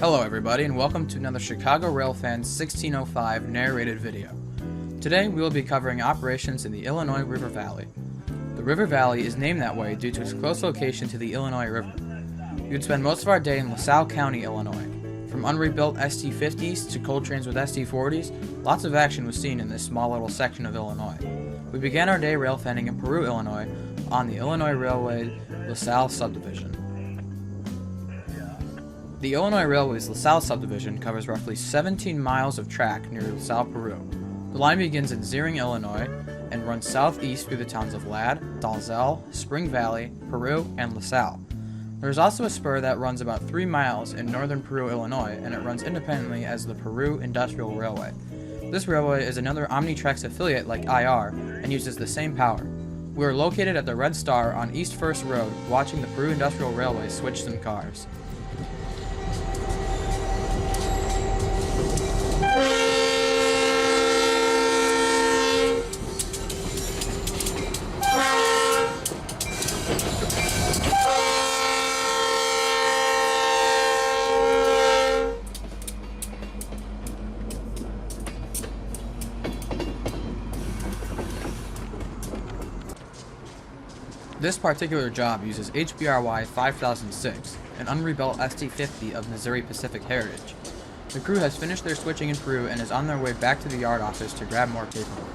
Hello everybody and welcome to another Chicago Railfanning 1605 narrated video. Today we will be covering operations in the Illinois River Valley. The River Valley is named that way due to its close location to the Illinois River. We would spend most of our day in LaSalle County, Illinois. From unrebuilt ST-50s to coal trains with ST-40s, lots of action was seen in this small little section of Illinois. We began our day railfanning in Peru, Illinois on the Illinois Railway LaSalle subdivision. The Illinois Railway's LaSalle subdivision covers roughly 17 miles of track near LaSalle, Peru. The line begins in Zering, Illinois, and runs southeast through the towns of Ladd, Dalzell, Spring Valley, Peru, and LaSalle. There is also a spur that runs about 3 miles in northern Peru, Illinois, and it runs independently as the Peru Industrial Railway. This railway is another Omnitrax affiliate like IR and uses the same power. We are located at the Red Star on East First Road, watching the Peru Industrial Railway switch some cars. This particular job uses HBRY 5006, an unrebuilt ST-50 of Missouri Pacific heritage. The crew has finished their switching in Peru and is on their way back to the yard office to grab more paperwork.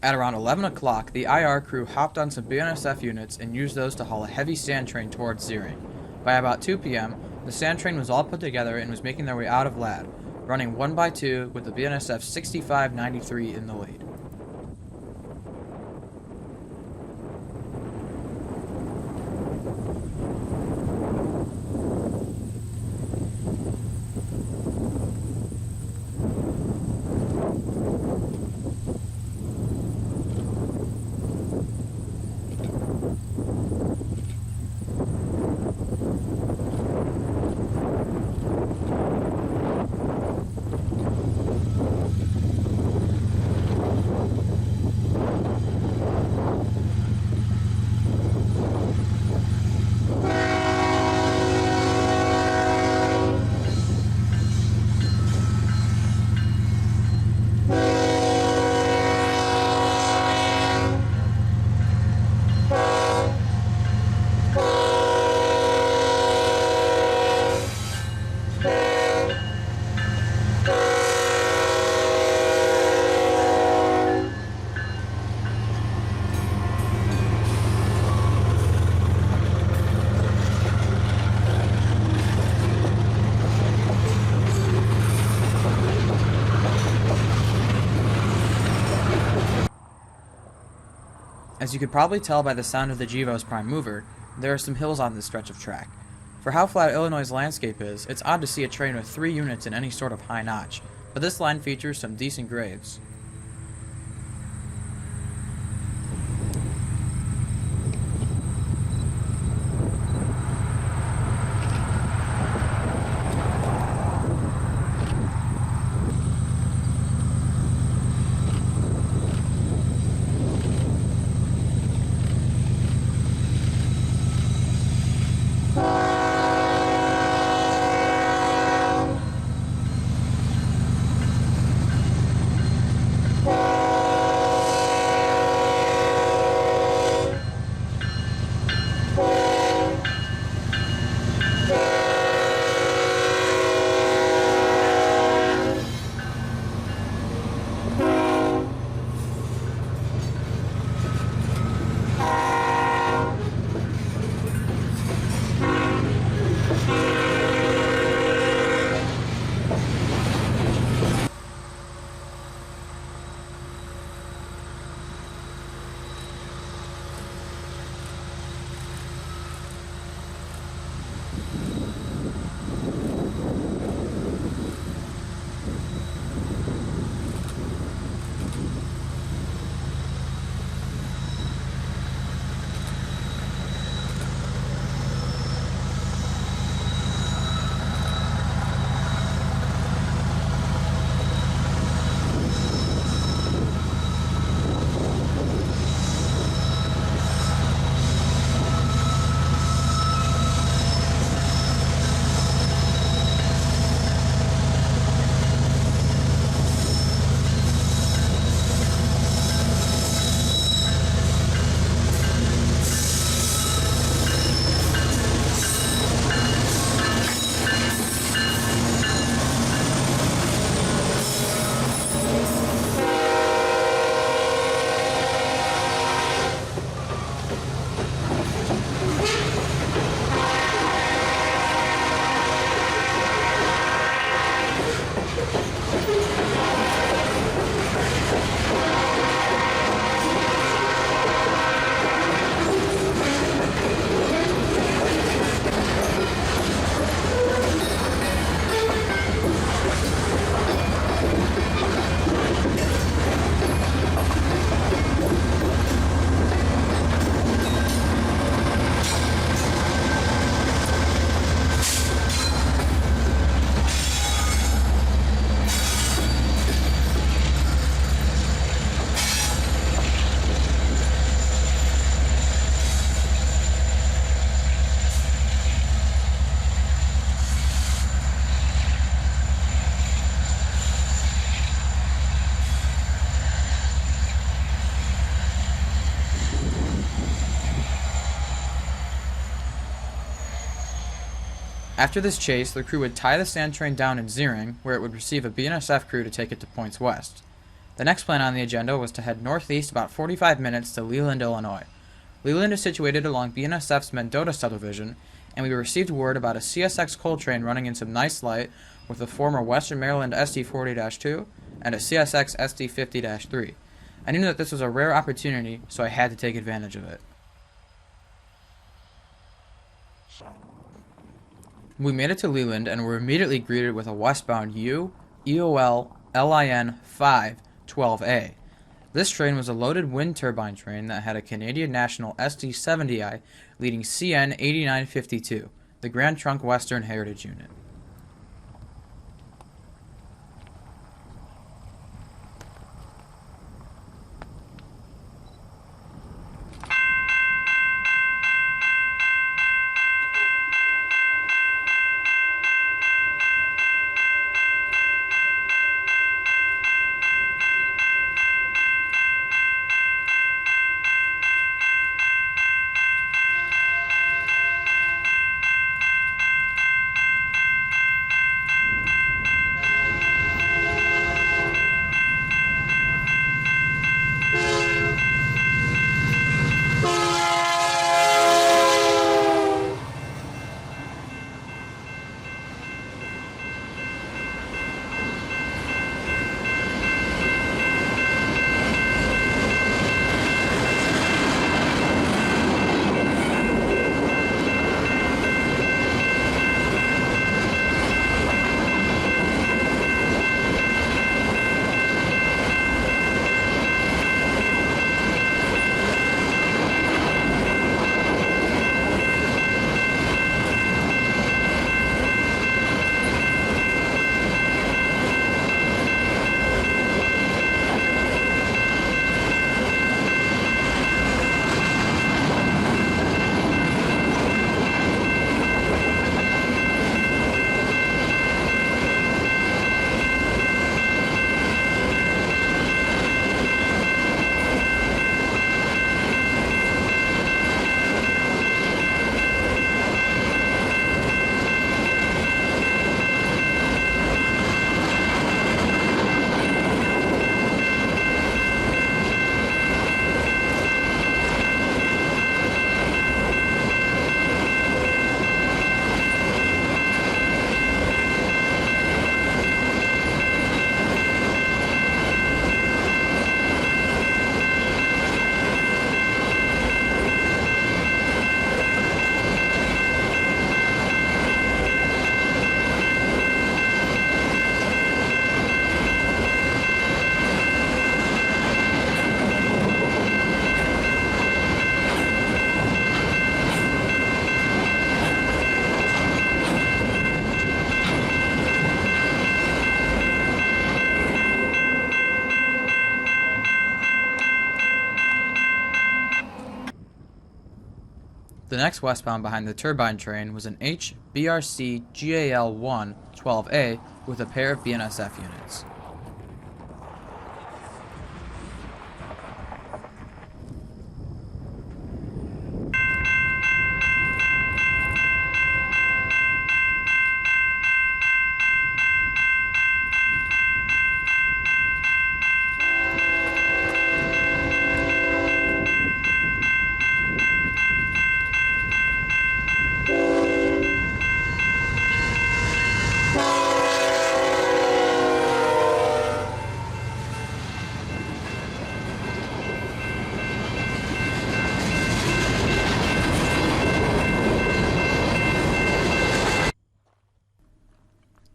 At around 11 o'clock, the IR crew hopped on some BNSF units and used those to haul a heavy sand train towards Zering. By about 2 p.m., the sand train was all put together and was making their way out of Ladd, running 1 by 2 with the BNSF 6593 in the lead. As you could probably tell by the sound of the Gevo's prime mover, there are some hills on this stretch of track. For how flat Illinois' landscape is, it's odd to see a train with 3 units in any sort of high notch, but this line features some decent grades. After this chase, the crew would tie the sand train down in Ziering, where it would receive a BNSF crew to take it to points west. The next plan on the agenda was to head northeast about 45 minutes to Leland, Illinois. Leland is situated along BNSF's Mendota subdivision, and we received word about a CSX coal train running in some nice light with a former Western Maryland SD40-2 and a CSX SD50-3. I knew that this was a rare opportunity, so I had to take advantage of it. We made it to Leland and were immediately greeted with a westbound U EOL LIN 512A. This train was a loaded wind turbine train that had a Canadian National SD70I leading CN 8952, the Grand Trunk Western Heritage Unit. The next westbound behind the turbine train was an HBRC GAL-1 12A with a pair of BNSF units.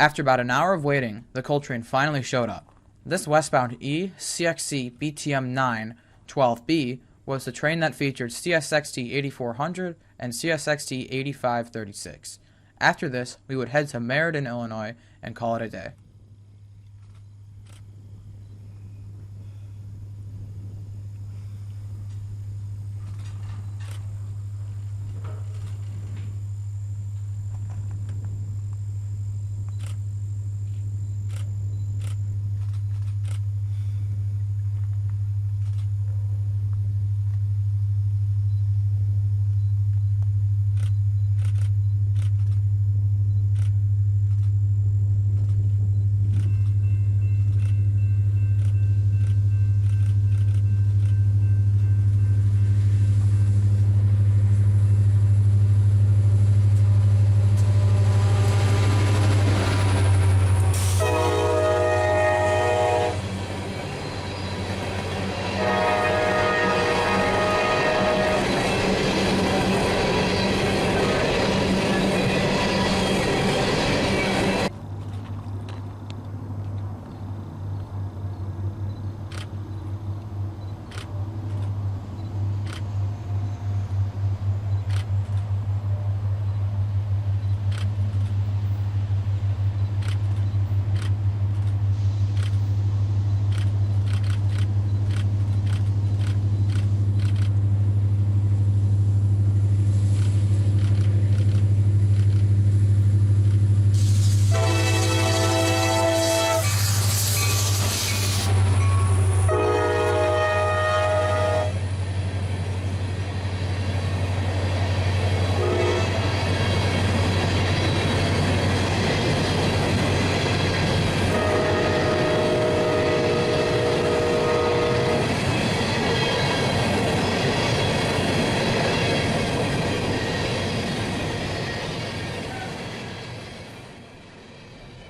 After about an hour of waiting, the coal train finally showed up. This westbound CXC BTM9 12B was the train that featured CSXT 8400 and CSXT 8536. After this, we would head to Meriden, Illinois, and call it a day.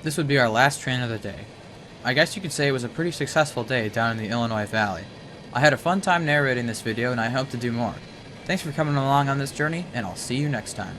This would be our last train of the day. I guess you could say it was a pretty successful day down in the Illinois Valley. I had a fun time narrating this video and I hope to do more. Thanks for coming along on this journey, and I'll see you next time.